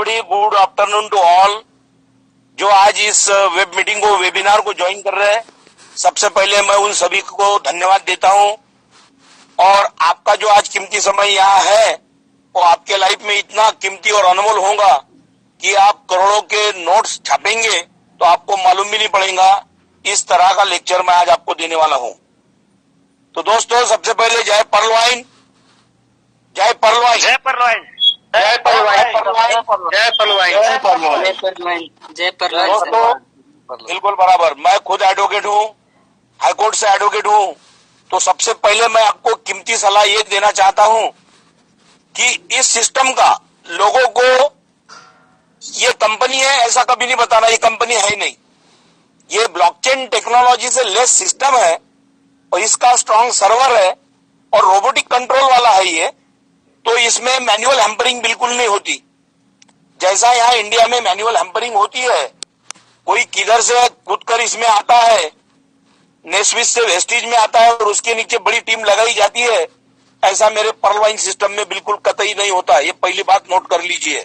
Everybody, good afternoon to all जो आज इस वेब मीटिंग को, वेबिनार को ज्वाइन कर रहे हैं। सबसे पहले मैं उन सभी को धन्यवाद देता हूं और आपका जो आज कीमती समय यहाँ है वो आपके लाइफ में इतना कीमती और अनमोल होगा कि आप करोड़ों के नोट्स छापेंगे तो आपको मालूम भी नहीं पड़ेगा। इस तरह का लेक्चर मैं आज आपको देने वाला हूं। तो दोस्तों, सबसे पहले जय परलवाइन, जय परलवाइन, जय परलवाइन, जय परलवाइन, जय परलवाइन, जय परलवाइन, जय परलवाइन। दोस्तों बिल्कुल बराबर। मैं खुद एडवोकेट हूं, हाईकोर्ट से एडवोकेट हूं। तो सबसे पहले मैं आपको कीमती सलाह ये देना चाहता हूं कि इस सिस्टम का लोगों को ये कंपनी है ऐसा कभी नहीं बताना, ये कंपनी है ही नहीं। ये ब्लॉकचेन टेक्नोलॉजी से लेस सिस्टम है और इसका स्ट्रांग सर्वर है और रोबोटिक कंट्रोल वाला है ये। तो इसमें मैनुअल हैम्परिंग बिल्कुल नहीं होती, जैसा यहाँ इंडिया में मैनुअल हैम्परिंग होती है। कोई किधर से कूदकर इसमें आता है, नेस्विस से वेस्टिज में आता है और उसके नीचे बड़ी टीम लगाई जाती है, ऐसा मेरे परलवाइन सिस्टम में बिल्कुल कतई नहीं होता। ये पहली बात नोट कर लीजिए।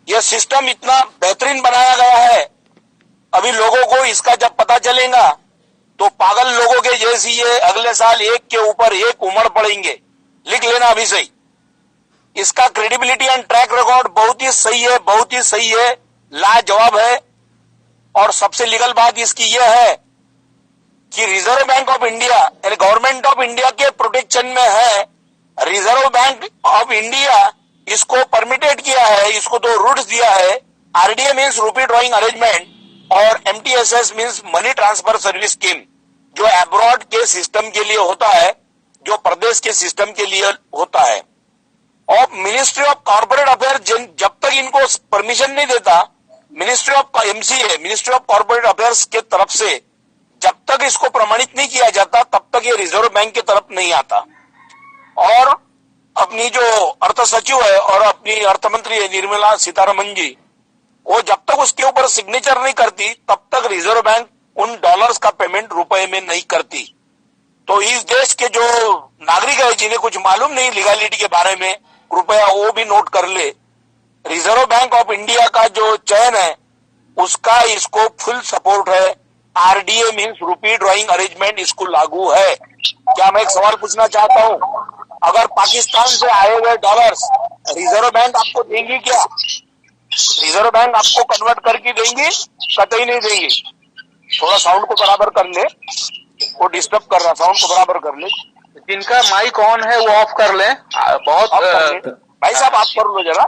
यह सिस्टम इतना बेहतरीन बनाया गया है, अभी लोगों को इसका जब पता चलेगा तो पागल लोगों के जैसी ये अगले साल एक के ऊपर एक उमड़ पड़ेंगे। लिख लेना अभी सही। इसका क्रेडिबिलिटी एंड ट्रैक रिकॉर्ड बहुत ही सही है, बहुत ही सही है, लाजवाब है। और सबसे लीगल बात इसकी यह है कि रिजर्व बैंक ऑफ इंडिया यानी गवर्नमेंट ऑफ इंडिया के प्रोटेक्शन में है। रिजर्व बैंक ऑफ इंडिया इसको परमिटेड किया है, इसको 2 रूट्स दिया है। RDA means rupee drawing arrangement और MTSS means money transfer service scheme, जो अब्रॉड के सिस्टम के लिए होता है, जो प्रदेश के सिस्टम के लिए होता है। और मिनिस्ट्री ऑफ कॉर्पोरेट अफेयर जब तक इनको परमिशन नहीं देता, ministry of MCA, ministry of corporate affairs के तरफ से जब तक इसको प्रमाणित नहीं किया जाता तब तक ये रिजर्व बैंक की तरफ नहीं आता। और अपनी जो अर्थ सचिव है और अपनी अर्थ मंत्री है निर्मला सीतारमन जी, वो जब तक उसके ऊपर सिग्नेचर नहीं करती तब तक रिजर्व बैंक उन डॉलर्स का पेमेंट रुपए में नहीं करती। तो इस देश के जो नागरिक है जिन्हें कुछ मालूम नहीं लीगलिटी के बारे में, कृपया वो भी नोट कर ले। रिजर्व बैंक ऑफ इंडिया का जो चयन है उसका इसको फुल सपोर्ट है। RDA means rupee drawing arrangement इसको लागू है। क्या मैं एक सवाल पूछना चाहता हूं, अगर पाकिस्तान से आए हुए डॉलर्स रिजर्व बैंक आपको देंगी क्या? रिजर्व बैंक आपको कन्वर्ट करके देंगी? कतई नहीं देंगी। थोड़ा साउंड को बराबर कर ले, वो डिस्टर्ब कर रहा, साउंड को बराबर कर ले। जिनका माइक ऑन है वो ऑफ कर लें। बहुत भाई साहब आप कर लो जरा,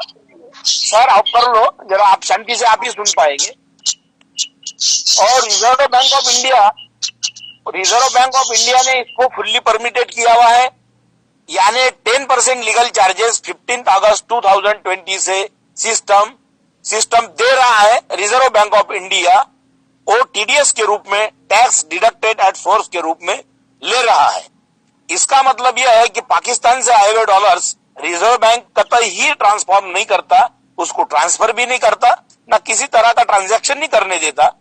सर आप कर लो जरा, आप शांति से आप ही सुन पाएंगे। और रिजर्व बैंक ऑफ इंडिया ने इसको फुल्ली परमिटेड किया हुआ है, यानी 10% लीगल चार्जेस 15 अगस्त 2020 से सिस्टम दे रहा है। रिजर्व बैंक ऑफ इंडिया वो टीडीएस के रूप में, टैक्स डिडक्टेड एट सोर्स के रूप में ले रहा है। इसका मतलब यह है कि पाकिस्तान से आए हुए डॉलर्स रिजर्व बैंक कतई ही ट्रांसफॉर्म नहीं करता, उसको ट्रांसफर भी नहीं करता, ना किसी तरह का ट्रांजैक्शन नहीं करने देता।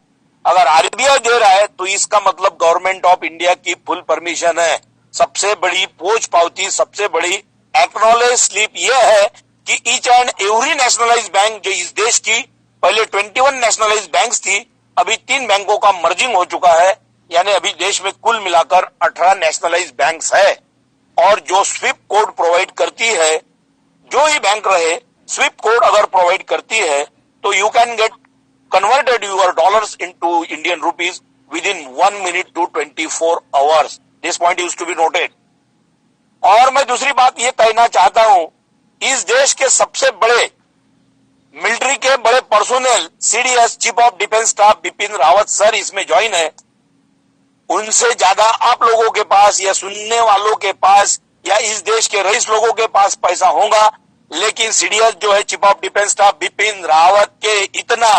अगर आरबीआई दे रहा है तो इसका मतलब गवर्नमेंट ऑफ इंडिया की फुल परमिशन है। सबसे बड़ी पोच पावती, सबसे बड़ी एक्नॉलेज स्लिप यह है कि each and every nationalise bank जो इस देश की, पहले 21 नेशनलाइज बैंक्स थी, अभी 3 बैंकों का मर्जिंग हो चुका है, यानी अभी देश में कुल मिलाकर 18 नेशनलाइज बैंक्स है। और जो स्विफ्ट कोड प्रोवाइड करती है, जो ही बैंक रहे, स्विफ्ट कोड अगर प्रोवाइड करती है तो you can get converted your dollars into Indian rupees within 1 minute to 24 hours. This point is to be noted. और मैं दूसरी बात ये कहना चाहता हूं, इस देश के सबसे बड़े मिलिट्री के बड़े personnel CDS chief of defence staff Bipin Rawat sir इसमें ज्वाइन है। उनसे ज्यादा आप लोगों के पास या सुनने वालों के पास या इस देश के रईस लोगों के पास पैसा होगा, लेकिन सीडीएस जो है chief of defence staff Bipin Rawat के इतना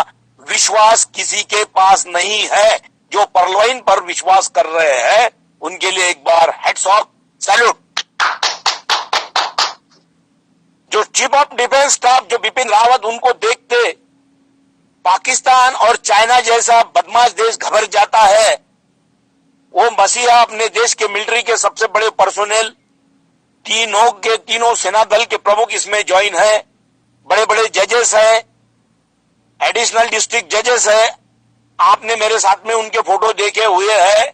विश्वास किसी के पास नहीं है। जो परलवाइन पर विश्वास कर रहे हैं उनके लिए एक बार हेड्स ऑफ सैल्यूट। जो चीफ ऑफ डिफेंस स्टाफ जो बिपिन रावत, उनको देखते पाकिस्तान और चाइना जैसा बदमाश देश घबर जाता है। वो मसीहा अपने देश के मिलिट्री के सबसे बड़े पर्सोनेल तीनों सेना दल के प्रमुख इसमें ज्वाइन है। बड़े बड़े जजेस हैं, एडिशनल डिस्ट्रिक्ट जजेस है, आपने मेरे साथ में उनके फोटो देखे हुए हैं।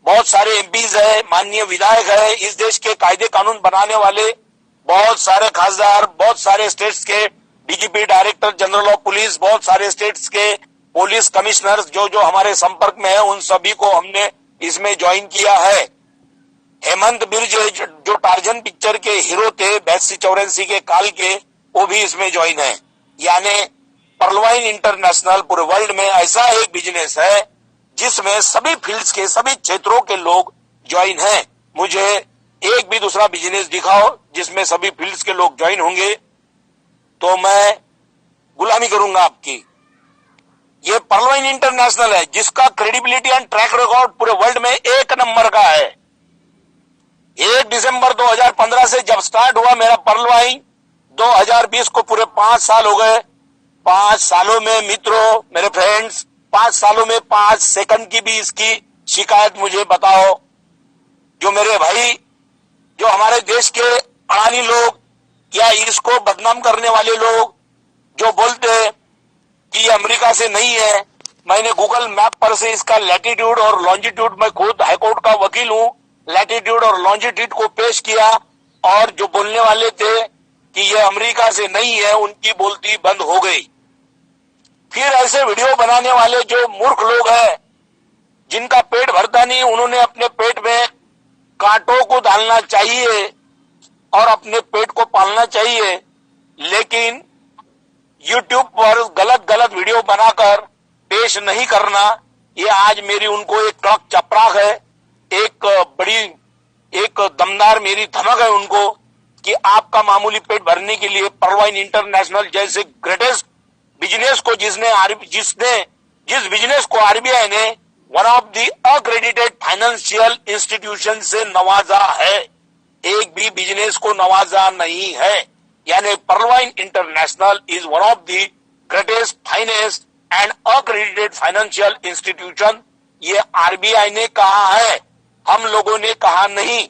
बहुत सारे एमपीज है, माननीय विधायक है, इस देश के कायदे कानून बनाने वाले बहुत सारे खासदार, बहुत सारे स्टेट्स के DGP, director general of police, बहुत सारे स्टेट्स के पुलिस कमिश्नर्स जो हमारे संपर्क में है, उन सभी को हमने इसमें ज्वाइन किया है। हेमंत बिर्जे जो टार्जन पिक्चर के हीरो थे 82-84 के काल के, वो भी इसमें ज्वाइन है। यानी पर्लवाइन इंटरनेशनल पूरे वर्ल्ड में ऐसा एक बिजनेस है जिसमें सभी फील्ड्स के, सभी क्षेत्रों के लोग ज्वाइन हैं। मुझे एक भी दूसरा बिजनेस दिखाओ जिसमें सभी फील्ड्स के लोग ज्वाइन होंगे तो मैं गुलामी करूंगा आपकी। ये पर्लवाइन इंटरनेशनल है जिसका क्रेडिबिलिटी एंड ट्रैक रिकॉर्ड पूरे वर्ल्ड में 1 नंबर का है। 1 दिसंबर 2015 से जब स्टार्ट हुआ मेरा पर्लवाइन, 2020 को पूरे 5 साल हो गए। 5 सालों में मित्रों, मेरे फ्रेंड्स, 5 सालों में 5 सेकंड की भी इसकी शिकायत मुझे बताओ। जो मेरे भाई, जो हमारे देश के अड़ानी लोग या इसको बदनाम करने वाले लोग जो बोलते हैं कि ये अमेरिका से नहीं है, मैंने गूगल मैप पर से इसका लैटिट्यूड और लॉन्जिट्यूड, मैं खुद हाईकोर्ट का वकील हूं, लैटिट्यूड और लॉन्जिट्यूड को पेश किया और जो बोलने वाले थे कि ये अमेरिका से नहीं है, उनकी बोलती बंद हो गई। फिर ऐसे वीडियो बनाने वाले जो मूर्ख लोग हैं, जिनका पेट भरता नहीं, उन्होंने अपने पेट में कांटों को डालना चाहिए और अपने पेट को पालना चाहिए, लेकिन YouTube पर गलत गलत वीडियो बनाकर पेश नहीं करना, ये आज मेरी उनको एक कड़क चपराक है, एक दमदार मेरी धमक है उनको कि आपका मामूली पेट भरने के लिए पर्लवाइन इंटरनेशनल जैसे ग्रेटेस्ट बिजनेस को जिस बिजनेस को आरबीआई ने one of the accredited financial institution से नवाजा है, एक भी बिजनेस को नवाजा नहीं है। यानी पर्लवाइन international is one of the greatest finance and accredited financial institution, ये आरबीआई ने कहा है, हम लोगों ने कहा नहीं।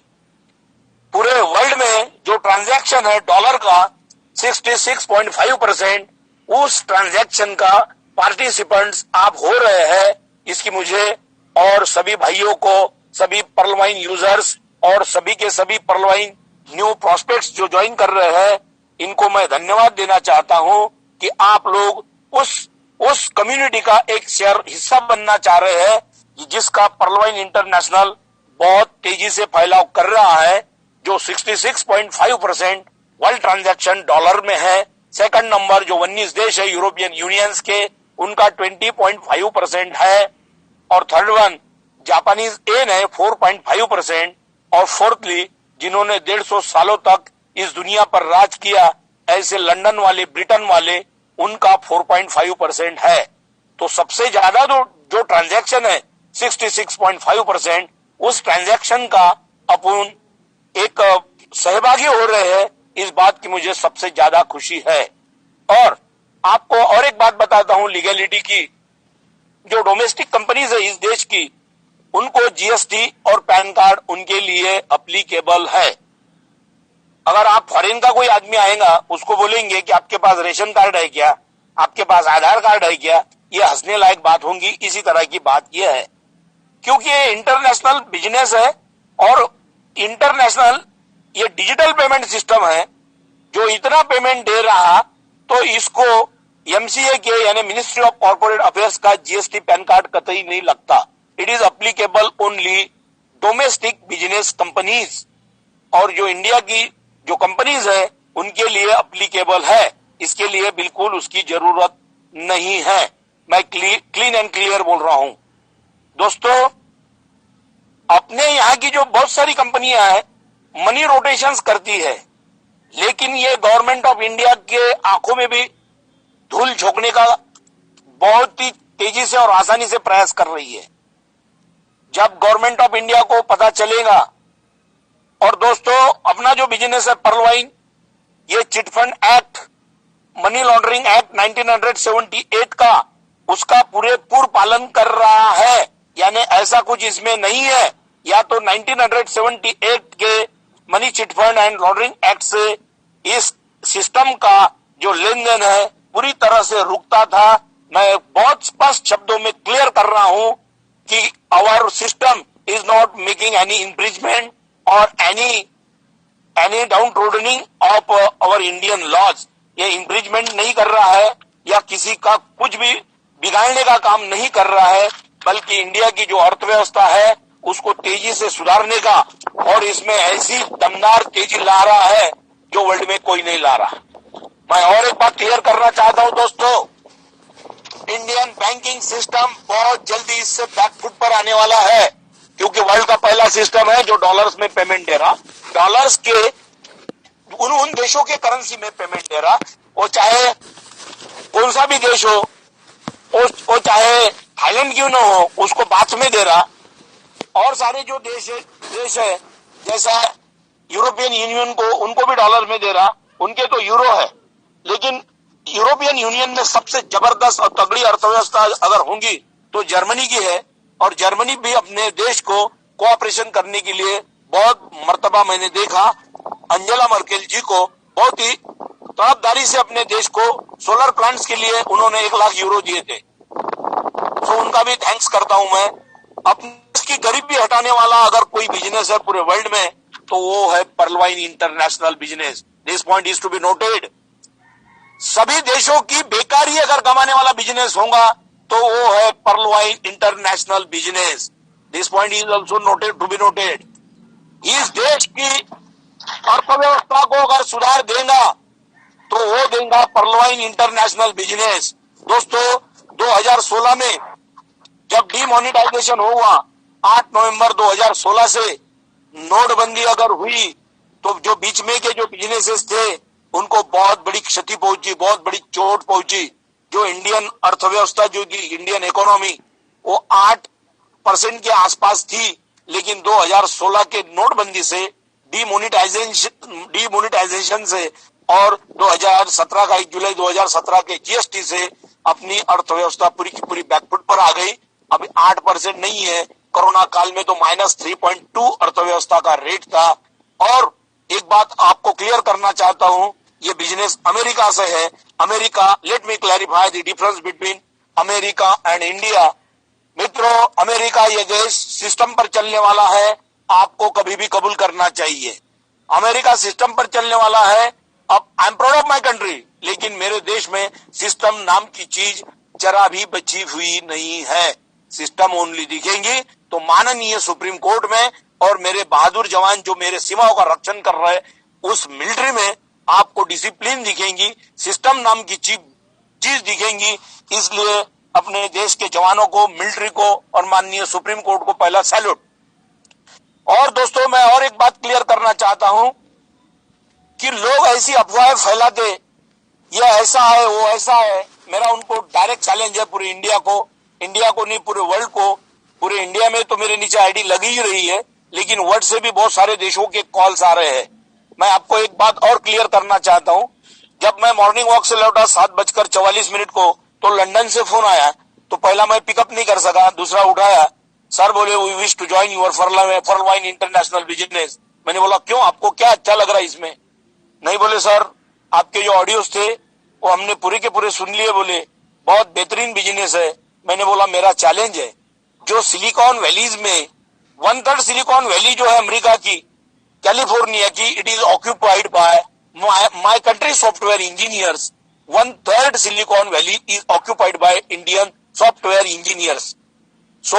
पूरे वर्ल्ड में जो ट्रांजैक्शन है डॉलर का 66.5%, उस ट्रांजैक्शन का पार्टिसिपेंट्स आप हो रहे हैं। इसकी मुझे और सभी भाइयों को, सभी पर्लवाइन यूजर्स और सभी के सभी पर्लवाइन न्यू प्रोस्पेक्ट्स जो ज्वाइन कर रहे हैं, इनको मैं धन्यवाद देना चाहता हूं कि आप लोग उस कम्युनिटी का एक शेयर हिस्सा बनना चाह रहे हैं जिसका पर्लवाइन इंटरनेशनल बहुत तेजी से फैलाव कर रहा है, जो 66.5% वर्ल्ड ट्रांजैक्शन डॉलर में है। सेकंड नंबर जो 19 देश है यूरोपियन यूनियंस के, उनका 20.5% है, और थर्ड वन जापानीज एन है 4.5%, और फोर्थली जिन्होंने 150 सालों तक इस दुनिया पर राज किया, ऐसे लंदन वाले, ब्रिटेन वाले, उनका 4.5% है। तो सबसे ज्यादा जो ट्रांजैक्शन है 66.5%, उस ट्रांजैक्शन का अपन एक सहभागी हो रहे हैं, इस बात की मुझे सबसे ज्यादा खुशी है। और आपको और एक बात बताता हूं लीगैलिटी की, जो डोमेस्टिक कंपनीज है इस देश की, उनको जीएसटी और पैन कार्ड उनके लिए अप्लीकेबल है। अगर आप फॉरेन का कोई आदमी आएगा, उसको बोलेंगे कि आपके पास रेशन कार्ड है क्या, आपके पास आधार कार्ड है क्या, ये हंसने लायक बात होंगी। इसी तरह की बात यह है, क्योंकि ये इंटरनेशनल बिजनेस है और इंटरनेशनल ये डिजिटल पेमेंट सिस्टम है जो इतना पेमेंट दे रहा, तो इसको एमसीए के यानी मिनिस्ट्री ऑफ कॉर्पोरेट अफेयर्स का जीएसटी पैन कार्ड कतई नहीं लगता। It is applicable only domestic business companies, और जो इंडिया की जो कंपनीज है उनके लिए अप्लीकेबल है। इसके लिए बिल्कुल उसकी जरूरत नहीं है। मैं क्लीन एंड क्लियर बोल रहा हूं दोस्तों। अपने यहां की जो बहुत सारी कंपनियां हैं मनी रोटेशंस करती है, लेकिन ये गवर्नमेंट ऑफ इंडिया के आंखों में भी धूल झोंकने का बहुत ही तेजी से और आसानी से प्रयास कर रही है। जब गवर्नमेंट ऑफ इंडिया को पता चलेगा, और दोस्तों अपना जो बिजनेस है पर्लवाइन, ये chit fund act, money laundering act 1978 का, उसका पूर्ण पालन कर रहा है। यानी ऐसा कुछ इसमें नहीं है, या तो 1978 के money chit fund and laundering act से इस सिस्टम का जो लेन देन है पूरी तरह से रुकता था। मैं बहुत स्पष्ट शब्दों में क्लियर कर रहा हूं कि our system is not making any imprisonment और any down trodding of our Indian laws. ये इम्प्रीजमेंट नहीं कर रहा है या किसी का कुछ भी बिगाड़ने का काम नहीं कर रहा है, बल्कि इंडिया की जो अर्थव्यवस्था है उसको तेजी से सुधारने का और इसमें ऐसी दमदार तेजी ला रहा है जो वर्ल्ड में कोई नहीं ला रहा। मैं और एक बात क्लियर करना चाहता हूं दोस्तों, इंडियन बैंकिंग सिस्टम बहुत जल्दी इससे बैकफुट पर आने वाला है, क्योंकि वर्ल्ड का पहला सिस्टम है जो डॉलर्स में पेमेंट दे रहा, डॉलर्स के उन देशों के करेंसी में पेमेंट दे रहा, वो चाहे कौन सा भी देश हो, वो चाहे थाईलैंड क्यों ना हो, उसको बाद में दे रहा। और सारे जो देश है जैसा यूरोपियन यूनियन को, उनको भी डॉलर में दे रहा, उनके तो यूरो है। लेकिन यूरोपियन यूनियन में सबसे जबरदस्त और तगड़ी अर्थव्यवस्था अगर होंगी तो जर्मनी की है, और जर्मनी भी अपने देश को कोऑपरेशन करने के लिए बहुत मर्तबा मैंने देखा अंजेला मर्केल जी को बहुत ही तड़पदारी से अपने देश को सोलर प्लांट्स के लिए उन्होंने 1 लाख यूरो दिए थे। तो उनका भी थैंक्स करता हूं मैं। अपनी देश की गरीबी हटाने वाला अगर कोई बिजनेस है पूरे वर्ल्ड में तो वो है pearl wine international business. This point is to be noted. सभी देशों की बेकारी अगर कमाने वाला बिजनेस होगा तो वो है pearl wine international business. This point is also noted to be noted. इस देश की अर्थव्यवस्था को अगर सुधार देगा तो वो देगा पर्ल वाइन इंटरनेशनल बिजनेस। दोस्तों 2016 में जब डीमोनेटाइजेशन हुआ 8 नवंबर 2016 से नोटबंदी अगर हुई तो जो बीच में के जो बिजनेसेस थे उनको बहुत बड़ी क्षति पहुंची, बहुत बड़ी चोट पहुंची। जो इंडियन अर्थव्यवस्था जो की इंडियन इकोनॉमी वो 8% के आसपास थी, लेकिन 2016 के नोटबंदी से डीमोनेटाइजेशन से और 2017 का 1 जुलाई 2017 के जीएसटी से अपनी अर्थव्यवस्था पूरी की पूरी बैकफुट पर आ गई। अभी 8% नहीं है, कोरोना काल में तो -3.2 अर्थव्यवस्था का रेट था। और एक बात आपको क्लियर करना चाहता हूं, ये बिजनेस अमेरिका से है। America, let me clarify the difference between America and India. मित्रों, अमेरिका ये देश सिस्टम पर चलने वाला है, आपको कभी भी कबूल करना चाहिए। अमेरिका सिस्टम पर चलने वाला है। अब I am proud of my country, लेकिन मेरे देश में सिस्टम नाम की चीज जरा भी बची हुई नहीं है। सिस्टम ओनली दिखेंगी तो माननीय सुप्रीम कोर्ट में और मेरे बहादुर जवान जो मेरे सीमाओं का रक्षण कर रहे उस मिलिट्री में आपको डिसिप्लिन दिखेंगी, सिस्टम नाम की चीज दिखेंगी। इसलिए अपने देश के जवानों को, मिलिट्री को और माननीय सुप्रीम कोर्ट को पहला सैल्यूट। और दोस्तों मैं और एक बात क्लियर करना चाहता हूं कि लोग ऐसी अफवाहें फैलाते, ये ऐसा है वो ऐसा है। मेरा उनको डायरेक्ट चैलेंज है पूरे इंडिया को नहीं पूरे वर्ल्ड को। पूरे इंडिया में तो मेरे नीचे आईडी लगी ही रही है, लेकिन वर्ल्ड से भी बहुत सारे देशों के कॉल्स आ रहे हैं। मैं आपको एक बात और क्लियर करना चाहता हूं, जब मैं मॉर्निंग वॉक से लौटा 7:44 को तो लंदन से फोन आया, तो पहला मैं पिकअप नहीं कर सका, दूसरा उठाया, सर बोले we wish to join your pearl wine international business. मैंने बोला क्यों, आपको क्या अच्छा लग रहा है इसमें? नहीं बोले सर आपके जो ऑडियोज थे वो हमने पूरे के पूरे सुन लिए, बोले बहुत बेहतरीन बिजनेस है। मैंने बोला मेरा चैलेंज है, जो सिलिकॉन वैलीज में 1/3 सिलिकॉन वैली जो है अमेरिका की, कैलिफोर्निया की, it is occupied by my country software engineers. 1/3 Silicon Valley is occupied by Indian software engineers. So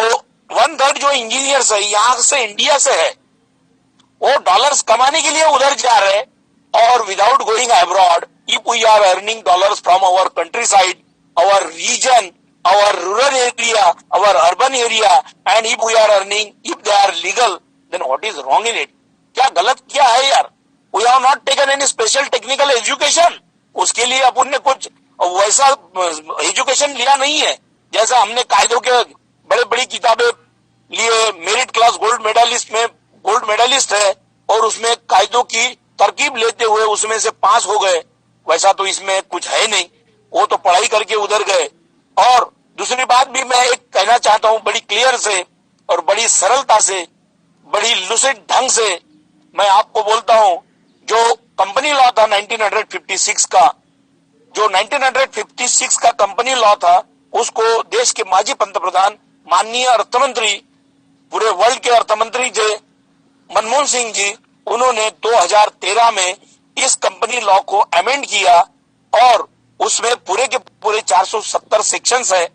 1/3 जो इंजीनियर्स है यहां से इंडिया से है, वो डॉलर्स कमाने के लिए उधर जा रहे हैं, और without going abroad if we are earning dollars from our countryside, our region, our rural area, our urban area, and if we are earning, if they are legal, then what is wrong in it? क्या गलत क्या है यार? We have not taken any special technical education. उसके लिए अपन ने कुछ वैसा एजुकेशन लिया नहीं है, जैसा हमने कायदों के बड़े बड़ी किताबें लिए। मेरिट क्लास गोल्ड मेडलिस्ट है और उसमें कायदों की तरकीब लेते हुए उसमें से पास हो गए, वैसा तो इसमें कुछ है नहीं। वो तो पढ़ाई करके उधर गए। और दूसरी बात भी मैं एक कहना चाहता हूं, बड़ी क्लियर से और बड़ी सरलता से, बड़ी लुसिड ढंग से मैं आपको बोलता हूं, जो कंपनी लॉ था 1956 का, जो 1956 का कंपनी लॉ था, उसको देश के माजी पंतप्रधान माननीय अर्थमंत्री, पूरे वर्ल्ड के अर्थमंत्री जी मनमोहन सिंह जी, उन्होंने 2013 में इस कंपनी लॉ को अमेंड किया और उसमें पूरे के पूरे 470 सेक्शंस है,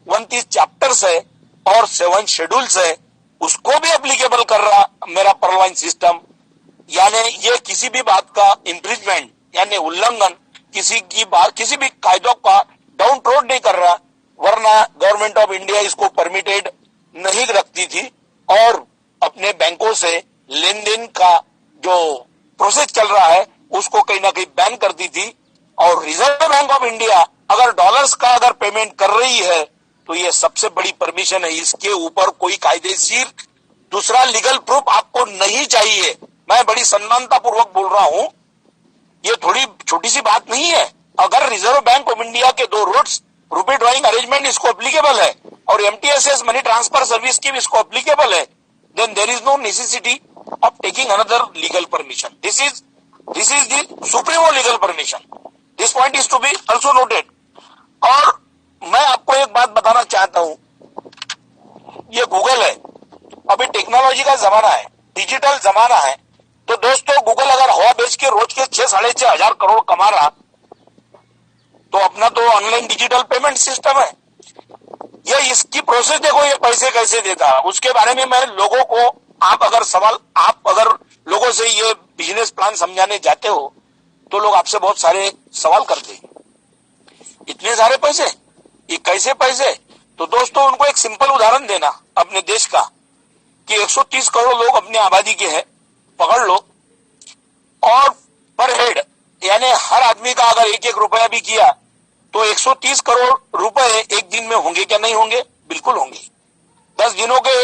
29 चैप्टर्स है और 7 शेड्यूल्स है, उसको भी एप्लीकेबल कर रहा मेरा पर्लवाइन सिस्टम। यानी ये किसी भी बात का इंफ्रिजमेंट यानी उल्लंघन, किसी भी कायदों का डाउन ट्रोड नहीं कर रहा, वरना गवर्नमेंट ऑफ इंडिया इसको परमिटेड नहीं रखती थी और अपने बैंकों से लेन देन का जो प्रोसेस चल रहा है उसको कहीं ना कहीं बैन करती थी। और रिजर्व बैंक ऑफ इंडिया अगर डॉलर्स का अगर पेमेंट कर रही है तो ये सबसे बड़ी परमिशन है, इसके ऊपर कोई कायदेशीर दूसरा लीगल प्रूफ आपको नहीं चाहिए। मैं बड़ी सम्मानता पूर्वक बोल रहा हूं, ये थोड़ी छोटी सी बात नहीं है। अगर रिजर्व बैंक ऑफ इंडिया के 2 रूट्स, रुपे ड्रॉइंग अरेंजमेंट इसको एप्लीकेबल है और एमटीएसएस मनी ट्रांसफर सर्विस की भी इसको एप्लीकेबल है, then there is no necessity of taking another legal permission. This is the supremo legal permission. This point is to be also noted. और मैं आपको एक बात बताना चाहता हूं, ये गूगल है, अभी टेक्नोलॉजी का जमाना है, डिजिटल जमाना है, तो दोस्तों गूगल अगर हवा बेच के रोज के 6-6.5 हजार करोड़ कमा रहा तो अपना तो ऑनलाइन डिजिटल पेमेंट सिस्टम है। ये इसकी प्रोसेस देखो, ये पैसे कैसे देता है, उसके बारे में मैं लोगों को, आप अगर लोगों से ये बिजनेस प्लान समझाने जाते हो तो लोग आपसे बहुत सारे सवाल करते हैं, इतने सारे पैसे, ये कैसे पैसे? तो दोस्तों उनको एक सिंपल उदाहरण देना अपने देश का कि 130 करोड़ लोग अपनी आबादी के हैं, पकड़ लो, और पर हेड यानी हर आदमी का अगर 1-1 रुपया भी किया तो 130 करोड़ रुपए एक दिन में होंगे क्या? नहीं होंगे, बिल्कुल होंगे। 10 दिनों के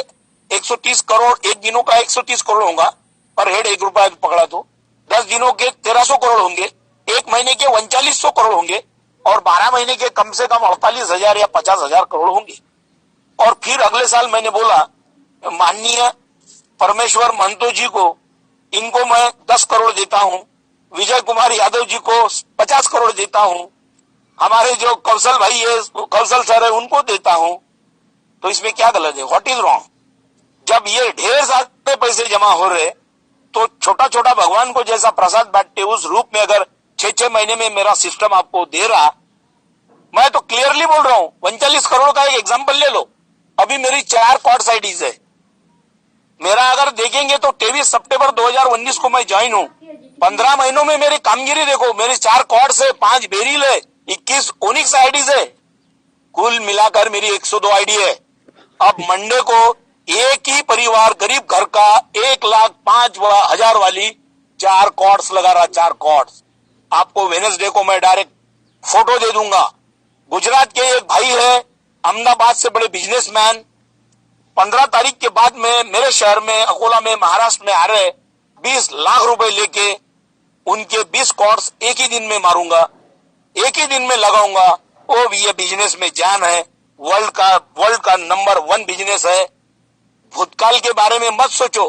130 करोड़, एक दिनों का 130 करोड़ होगा, पर हेड 1 रुपया पकड़ा तो 10 दिनों के 1300 करोड़ होंगे, एक महीने के 3900 करोड़ होंगे और 12 महीने के कम से कम 48,000 या 50,000 करोड़ होंगे। और फिर अगले साल मैंने बोला माननीय परमेश्वर महतो जी को, इनको मैं 10 करोड़ देता हूं, विजय कुमार यादव जी को 50 करोड़ देता हूं, हमारे जो कौशल भाई है, कौशल सर है, उनको देता हूं। तो इसमें क्या गलत है? What is wrong? जब ये ढेर सारे पैसे जमा हो रहे तो छोटा छोटा भगवान को जैसा प्रसाद बांटते उस रूप में अगर 6-6 महीने में मेरा सिस्टम आपको दे रहा, मैं तो क्लियरली बोल रहा हूं, 39 करोड़ का एक एग्जाम्पल ले लो। अभी मेरी 4 कॉर्ड्स आईडीज है, मेरा अगर देखेंगे तो 23 सितंबर 2019 को मैं ज्वाइन हूं, 15 महीनों में मेरी कामगिरी देखो, मेरी 4 कॉर्ड्स है, 5 बेरिल है, 21 ओनिक्स आईडीज है, कुल मिलाकर मेरी 102 आईडी है। अब मंडे को एक ही परिवार गरीब घर का 1,05,000 वाली 4 कॉर्ड्स लगा रहा, 4 कॉर्ड्स। आपको वेडनेसडे को मैं डायरेक्ट फोटो दे दूंगा। गुजरात के एक भाई है, अहमदाबाद से बड़े बिजनेसमैन, 15 तारीख के बाद में मेरे शहर में अकोला में महाराष्ट्र में आ रहे, 20 लाख रुपए लेके उनके 20 कॉर्ड्स एक ही दिन में मारूंगा, एक ही दिन में लगाऊंगा। वो भी ये बिजनेस में जान है, वर्ल्ड का नंबर 1 बिजनेस है। भूतकाल के बारे में मत सोचो,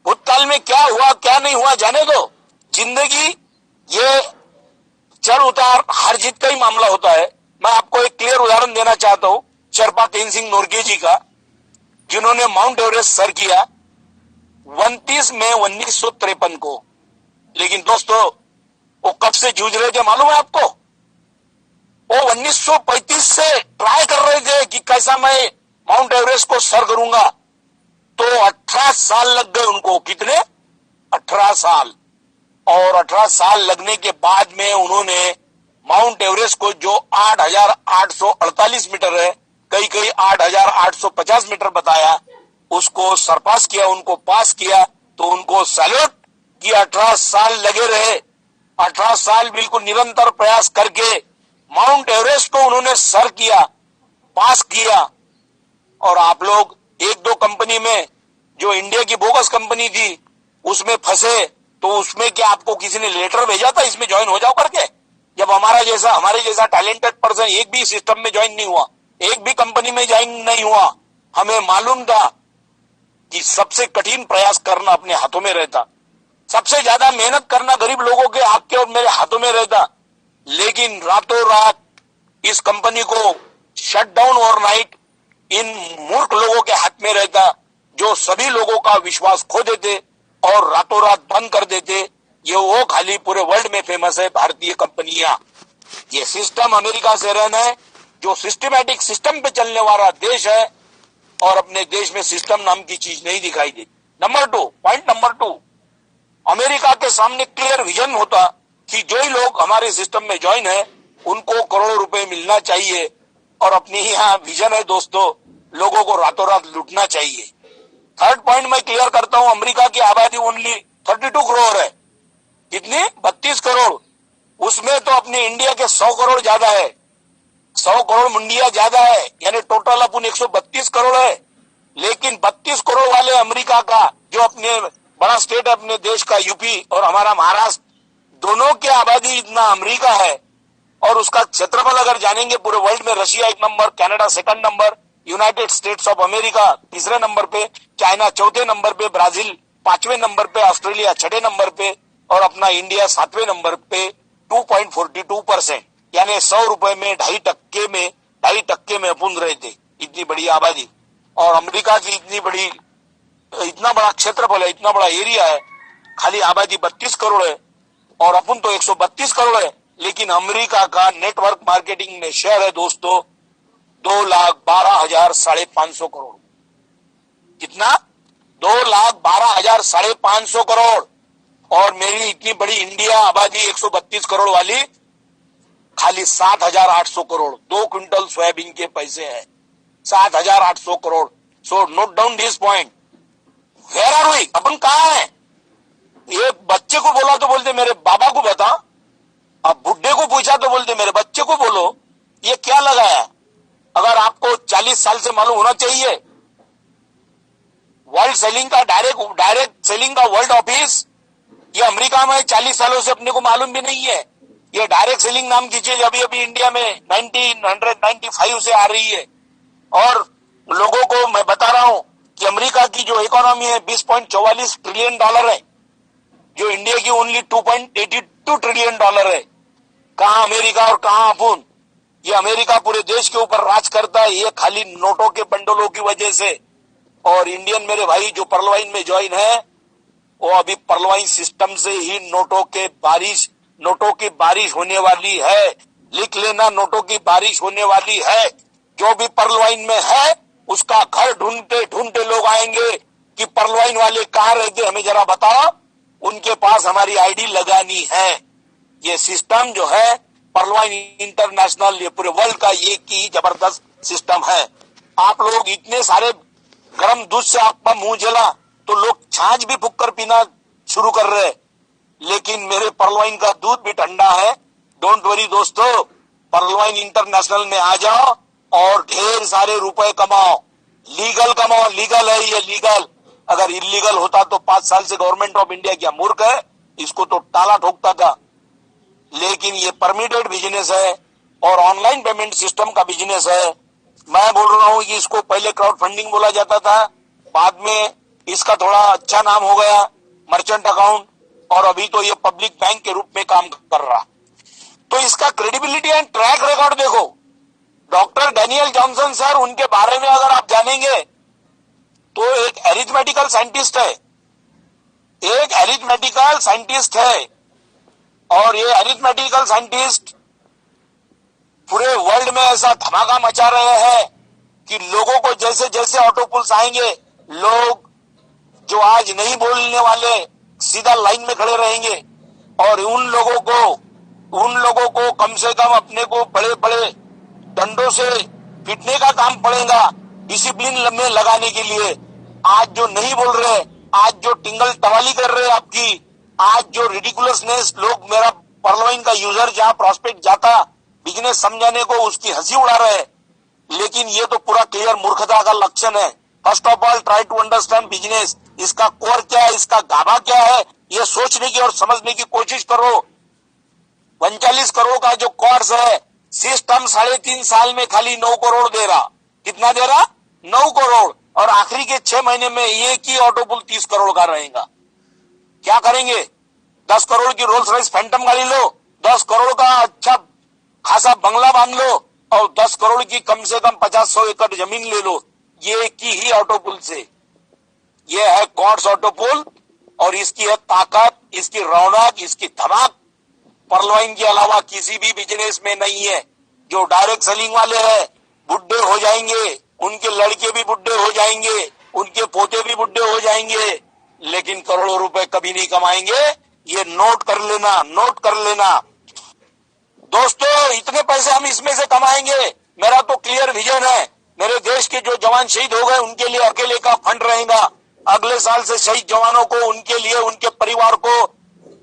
भूतकाल में क्या हुआ क्या नहीं हुआ जाने दो। जिंदगी ये चढ़ उतार हार जीत का ही मामला होता है। मैं आपको एक क्लियर उदाहरण देना चाहता हूं शेरपा तेनसिंह नोरगे जी का, जिन्होंने माउंट एवरेस्ट सर किया 29 मई 1953 को। लेकिन दोस्तों वो कब से जूझ रहे थे मालूम है आपको? वो 1935 से ट्राई कर रहे थे कि कैसा मैं माउंट एवरेस्ट को सर करूंगा, तो 18 साल लग गए उनको। कितने? 18 साल। और 18 साल लगने के बाद में उन्होंने माउंट एवरेस्ट को, जो 8,848 मीटर है, कई 8,850 मीटर बताया, उसको सरपास किया, उनको पास किया। तो उनको सैल्यूट कि 18 साल लगे रहे, 18 साल बिल्कुल निरंतर प्रयास करके माउंट एवरेस्ट को उन्होंने सर किया, पास किया। और आप लोग 1-2 कंपनी में, जो इंडिया की बोगस कंपनी थी, उसमें फंसे, तो उसमें क्या आपको किसी ने लेटर भेजा था इसमें ज्वाइन हो जाओ करके? जब हमारे जैसा टैलेंटेड पर्सन एक भी सिस्टम में ज्वाइन नहीं हुआ, एक भी कंपनी में ज्वाइन नहीं हुआ। हमें मालूम था कि सबसे कठिन प्रयास करना अपने हाथों में रहता, सबसे ज्यादा मेहनत करना गरीब लोगों के आपके और मेरे हाथों में रहता। लेकिन रातों रात इस कंपनी को शट डाउन ओवरनाइट इन मूर्ख लोगों के हाथ में रहता, जो सभी लोगों का विश्वास खो देते और रातों रात बंद कर देते। ये वो खाली पूरे वर्ल्ड में फेमस है भारतीय कंपनियां। ये सिस्टम अमेरिका से रहना है, जो सिस्टमैटिक सिस्टम पे चलने वाला देश है, और अपने देश में सिस्टम नाम की चीज नहीं दिखाई देती। पॉइंट नंबर 2, अमेरिका के सामने क्लियर विजन होता कि जो ही लोग हमारे सिस्टम में ज्वाइन है उनको करोड़ों रुपए मिलना चाहिए, और अपनी यहाँ विजन है दोस्तों, लोगों को रातों रात लूटना चाहिए। थर्ड पॉइंट मैं क्लियर करता हूं, अमेरिका की आबादी ओनली 32 करोड़ है। कितनी? 32 करोड़। उसमें तो अपने इंडिया के 100 करोड़ ज्यादा है, 100 करोड़ मुंडिया ज्यादा है, यानी टोटल अपन 132 करोड़ है। लेकिन 32 करोड़ वाले अमेरिका का, जो अपने बड़ा स्टेट है अपने देश का यूपी और हमारा महाराष्ट्र, दोनों की आबादी इतना अमेरिका है, और उसका क्षेत्रफल अगर जानेंगे पूरे वर्ल्ड में, Russia 1 number, Canada 2nd number, United States of America 3रे नंबर पे, चाइना 4थे नंबर पे, ब्राजील 5वें नंबर पे, ऑस्ट्रेलिया 6ठे नंबर पे, और अपना इंडिया 7वें नंबर पे 2.42%, यानी 100 रुपए में 2.5% में अपुन रहे थे। इतनी बड़ी आबादी, और अमेरिका की इतना बड़ा क्षेत्रफल है, इतना बड़ा एरिया है, खाली आबादी 32 करोड़ है, और अपन तो 132 करोड़ है। लेकिन अमेरिका का नेटवर्क मार्केटिंग में शेयर है दोस्तों 2,12,500 करोड़। कितना? 2,12,500 करोड़। और मेरी इतनी बड़ी इंडिया आबादी 132 करोड़ वाली खाली 7,800 करोड़, 2 क्विंटल सोयाबीन के पैसे है, 7,800 crore. So note down this point. Where are we? अपन कहाँ है? ये बच्चे को बोला तो बोलते मेरे बाबा को बता, अब बुड्ढे को पूछा तो बोलते मेरे बच्चे को बोलो। ये क्या लगाया? अगर आपको 40 साल से मालूम होना चाहिए, वर्ल्ड सेलिंग का डायरेक्ट सेलिंग का वर्ल्ड ऑफिस ये अमेरिका में 40 सालों से अपने को मालूम भी नहीं है। ये डायरेक्ट सेलिंग नाम की चीज अभी अभी इंडिया में 1995 से आ रही है, और लोगों को मैं बता रहा हूं कि अमेरिका की जो इकोनॉमी है 20.44 ट्रिलियन डॉलर है, जो इंडिया की ओनली 2.82 ट्रिलियन डॉलर है। कहां अमेरिका और कहां अपुन? ये अमेरिका पूरे देश के ऊपर राज करता है, ये खाली नोटों के बंडलों की वजह से। और इंडियन मेरे भाई जो पर्लवाइन में ज्वाइन है, वो अभी पर्लवाइन सिस्टम से ही नोटों की बारिश होने वाली है। लिख लेना, नोटों की बारिश होने वाली है। जो भी पर्लवाइन में है उसका घर ढूंढते ढूंढते लोग आएंगे कि पर्लवाइन वाले कहां रहते, हमें जरा बताओ, उनके पास हमारी आईडी लगानी है। ये सिस्टम जो है पर्लवाइन इंटरनेशनल, ये पूरे वर्ल्ड का एक ही जबरदस्त सिस्टम है। आप लोग इतने सारे गर्म दूध से आपका मुंह जला तो लोग छाछ भी फूक कर पीना शुरू कर रहे, लेकिन मेरे पर्लवाइन का दूध भी ठंडा है। डोंट वरी दोस्तों, पर्लवाइन इंटरनेशनल में आ जाओ और ढेर सारे रुपए कमाओ। लीगल कमाओ, लीगल है ये, लीगल। अगर इलीगल होता तो 5 साल से गवर्नमेंट ऑफ इंडिया क्या मूर्ख है, इसको तो ताला ठोकता था। लेकिन ये परमिटेड बिजनेस है और ऑनलाइन पेमेंट सिस्टम का बिजनेस है। मैं बोल रहा हूं कि इसको पहले क्राउड फंडिंग बोला जाता था, बाद में इसका थोड़ा अच्छा नाम हो गया मर्चेंट अकाउंट, और अभी तो ये पब्लिक बैंक के रूप में काम कर रहा। तो इसका क्रेडिबिलिटी एंड ट्रैक रिकॉर्ड देखो। डॉक्टर डैनियल जॉनसन सर, उनके बारे में अगर आप जानेंगे तो एक एरिथमेटिकल साइंटिस्ट है, एक एरिथमेटिकल साइंटिस्ट है। और ये एरिथमेटिकल साइंटिस्ट पूरे वर्ल्ड में ऐसा धमाका मचा रहे हैं कि लोगों को जैसे जैसे ऑटोपुल्स आएंगे, लोग जो आज नहीं बोलने वाले सीधा लाइन में खड़े रहेंगे, और उन लोगों को कम से कम अपने को बड़े बड़े डंडों से पीटने का काम पड़ेगा डिसिप्लिन में लगाने के लिए। आज जो नहीं बोल रहे, आज जो टिंगल टवाली कर रहे आपकी, आज जो रिडिकुलसनेस, लोग मेरा पर्लवाइन का यूजर जहां प्रॉस्पेक्ट जाता बिजनेस समझाने को उसकी हंसी उड़ा रहे, लेकिन ये तो पूरा क्लियर मूर्खता का लक्षण है। First of all try to understand business, इसका कोर क्या है, इसका गाभा क्या है, ये सोचने की और समझने की कोशिश करो। 39 करोड़ का जो कोर्स है, सिस्टम 3.5 साल में खाली 9 करोड़ दे रहा। कितना दे रहा? 9 करोड़। और आखिरी के 6 महीने में एक ही ऑटोपुल 30 करोड़ का रहेगा। क्या करेंगे? 10 करोड़ की रोल्स रॉयस फैंटम गाड़ी लो, 10 करोड़ का अच्छा खासा बंगला बांध लो और 10 करोड़ की कम से कम 50-100 एकड़ जमीन ले लो, ये की ही ऑटो पुल से। ये है कॉर्ड्स ऑटो पुल और इसकी है ताकत, इसकी रौनक, इसकी धमाक पर्ल वाइन के अलावा किसी भी बिजनेस में नहीं है। जो डायरेक्ट सेलिंग वाले हैं बुढ़े हो जाएंगे, उनके लड़के भी बुढ़े हो जाएंगे, उनके पोते भी बुढ़े हो जाएंगे, लेकिन करोड़ों रुपए कभी नहीं कमाएंगे। ये नोट कर लेना, नोट कर लेना दोस्तों। इतने पैसे हम इसमें से कमाएंगे, मेरा तो क्लियर विजन है। मेरे देश के जो जवान शहीद हो गए उनके लिए अकेले का फंड रहेगा। अगले साल से शहीद जवानों को, उनके लिए, उनके परिवार को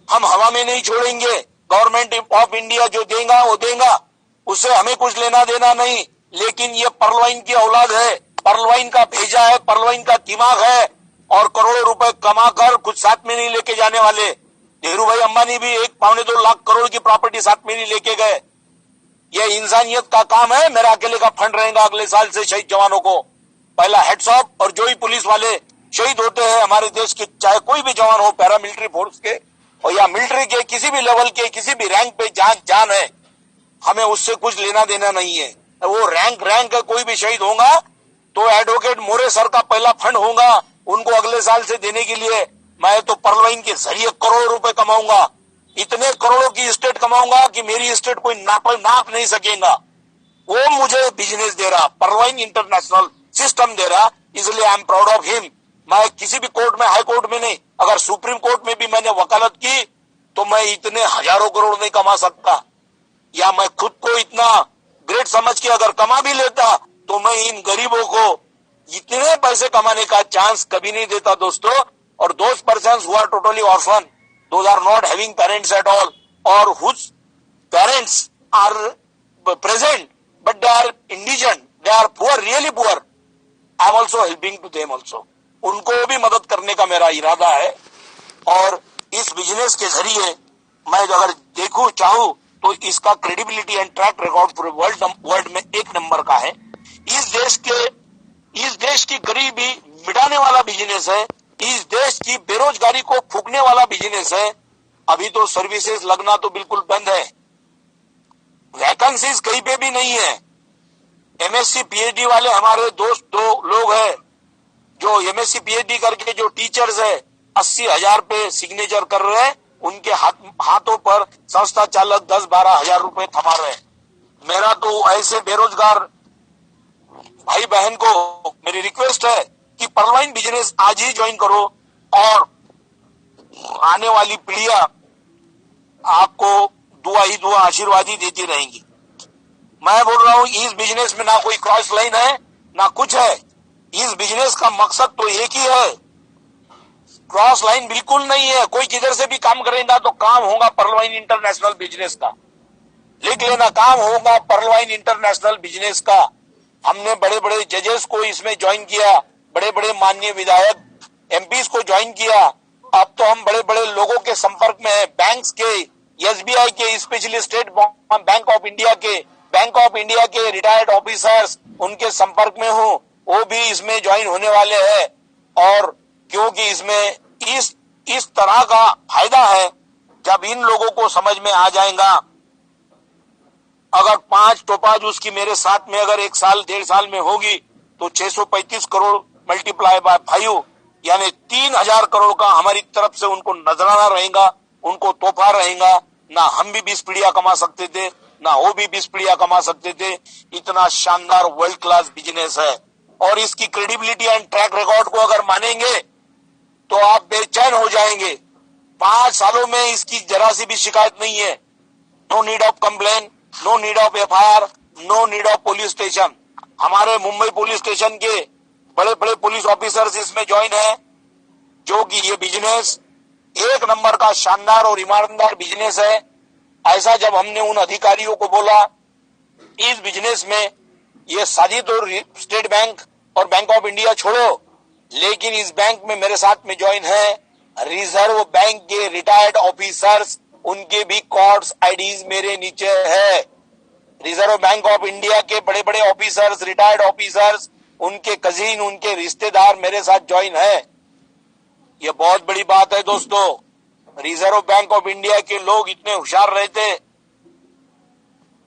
हम हवा में नहीं छोड़ेंगे। गवर्नमेंट ऑफ इंडिया जो देगा वो देगा, उससे हमें कुछ लेना देना नहीं, लेकिन ये पर्ल वाइन की औलाद है, पर्ल वाइन का भेजा है, पर्ल वाइन का दिमाग है और करोड़ों रुपए कमाकर कुछ साथ में नहीं लेके जाने वाले। धीरू भाई अंबानी भी 1-2.25 लाख करोड़ की प्रॉपर्टी साथ में नहीं लेके गए। ये इंसानियत का काम है। मेरा अकेले का फंड रहेगा अगले साल से शहीद जवानों को। पहला हेड्स ऑफ। और जो ही पुलिस वाले शहीद होते हैं हमारे देश के, चाहे कोई भी जवान हो, पैरामिलिट्री फोर्स के और या मिलिट्री के, किसी भी लेवल के, किसी भी रैंक पे जान है, हमें उससे कुछ लेना देना नहीं है। वो रैंक है, कोई भी शहीद होगा तो एडवोकेट मोरे सर का पहला फंड होगा उनको अगले साल से देने के लिए। मैं तो पर्ल वाइन के जरिए करोड़ों रुपए कमाऊंगा, इतने करोड़ों की स्टेट कमाऊंगा कि मेरी स्टेट कोई नाप नहीं सकेगा। वो मुझे बिजनेस दे रहा, पर्ल वाइन इंटरनेशनल सिस्टम दे रहा, इसलिए I am proud of him. मैं किसी भी कोर्ट में, हाई कोर्ट में नहीं, अगर सुप्रीम कोर्ट में भी मैंने वकालत की तो मैं इतने हजारों करोड़ नहीं कमा सकता, या मैं खुद को इतना ग्रेट समझ के अगर कमा भी लेता तो मैं इन गरीबों को इतने पैसे कमाने का चांस कभी नहीं देता दोस्तों। और those persons who are totally orphan, those are not having parents at all, or whose parents are present but they are indigent, they are poor, really poor, I am also helping to them also. उनको भी मदद करने का मेरा इरादा है। और इस बिजनेस के जरिए मैं अगर देखूं चाहूं तो इसका क्रेडिबिलिटी एंड ट्रैक रिकॉर्ड पूरे वर्ल्ड में 1 नंबर का है। इस देश की गरीबी मिटाने वाला बिजनेस है, इस देश की बेरोजगारी को फूकने वाला बिजनेस है। अभी तो सर्विसेज लगना तो बिल्कुल बंद है, वैकेंसीज कहीं पे भी नहीं है। एमएससी पीएचडी वाले हमारे दोस्त 2 लोग हैं जो एमएससी पीएचडी करके जो टीचर्स है 80,000 पे सिग्नेचर कर रहे हैं, उनके हाथों पर संस्था चालक 10-12 हजार रुपए थमा रहे हैं। मेरा तो ऐसे बेरोजगार भाई बहन को मेरी रिक्वेस्ट है कि पर्ल वाइन बिजनेस आज ही ज्वाइन करो और आने वाली पीढ़ियां आपको दुआ ही दुआ, आशीर्वाद ही देती रहेंगी। मैं बोल रहा हूं इस बिजनेस में ना कोई क्रॉस लाइन है ना कुछ है। इस बिजनेस का मकसद तो एक ही है, क्रॉस लाइन बिल्कुल नहीं है। कोई किधर से भी काम करेगा तो काम होगा पर्ल वाइन इंटरनेशनल बिजनेस का। लिख लेना, काम होगा पर्ल वाइन इंटरनेशनल बिजनेस का। हमने बड़े बड़े जजेस को इसमें ज्वाइन किया, बड़े बड़े माननीय विधायक एमपीज को ज्वाइन किया। अब तो हम बड़े बड़े लोगों के संपर्क में है, बैंक्स के, एसबीआई के, specially state bank of India के रिटायर्ड ऑफिसर्स उनके संपर्क में हूँ, वो भी इसमें ज्वाइन होने वाले हैं। और क्योंकि इसमें इस तरह का फायदा है, जब इन लोगों को समझ में आ जाएगा, अगर 5 टोपाज उसकी मेरे साथ में अगर 1 साल 1.5 साल में होगी तो 635 करोड़ मल्टीप्लाई बाय 5 यानी 3,000 करोड़ का हमारी तरफ से उनको नजराना रहेगा, उनको तोहफा रहेगा। ना हम भी 20 पीढ़ियां कमा सकते थे, ना वो भी 20 पीढ़ियां कमा सकते थे। इतना शानदार वर्ल्ड क्लास बिजनेस है और इसकी क्रेडिबिलिटी एंड ट्रैक रिकॉर्ड को अगर मानेंगे तो आप बेचैन हो जाएंगे। 5 सालों में इसकी जरा सी भी शिकायत नहीं है। No need of complain, no need of FIR, no need of police station. हमारे मुंबई पुलिस स्टेशन के बड़े बड़े पुलिस ऑफिसर्स इसमें ज्वाइन है, जो कि ये बिजनेस 1 नंबर का शानदार और ईमानदार बिजनेस है। ऐसा जब हमने उन अधिकारियों को बोला, इस बिजनेस में ये साजिद और स्टेट बैंक और बैंक ऑफ इंडिया छोड़ो, लेकिन इस बैंक में मेरे साथ में ज्वाइन है रिजर्व बैंक के रिटायर्ड ऑफिसर्स, उनके भी कॉर्ड्स आईडीज मेरे नीचे है। रिजर्व बैंक ऑफ इंडिया के बड़े बड़े ऑफिसर्स, रिटायर्ड ऑफिसर्स, उनके कजीन, उनके रिश्तेदार मेरे साथ ज्वाइन है। ये बहुत बड़ी बात है दोस्तों। रिजर्व बैंक ऑफ इंडिया के लोग इतने होशियार रहते,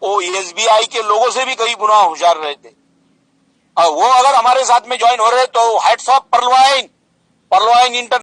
वो एसबीआई के लोगों से भी कई गुना होशियार रहे थे। वो अगर हमारे साथ में ज्वाइन हो रहे तो हैट्स ऑफ पर्लवाइन इंटर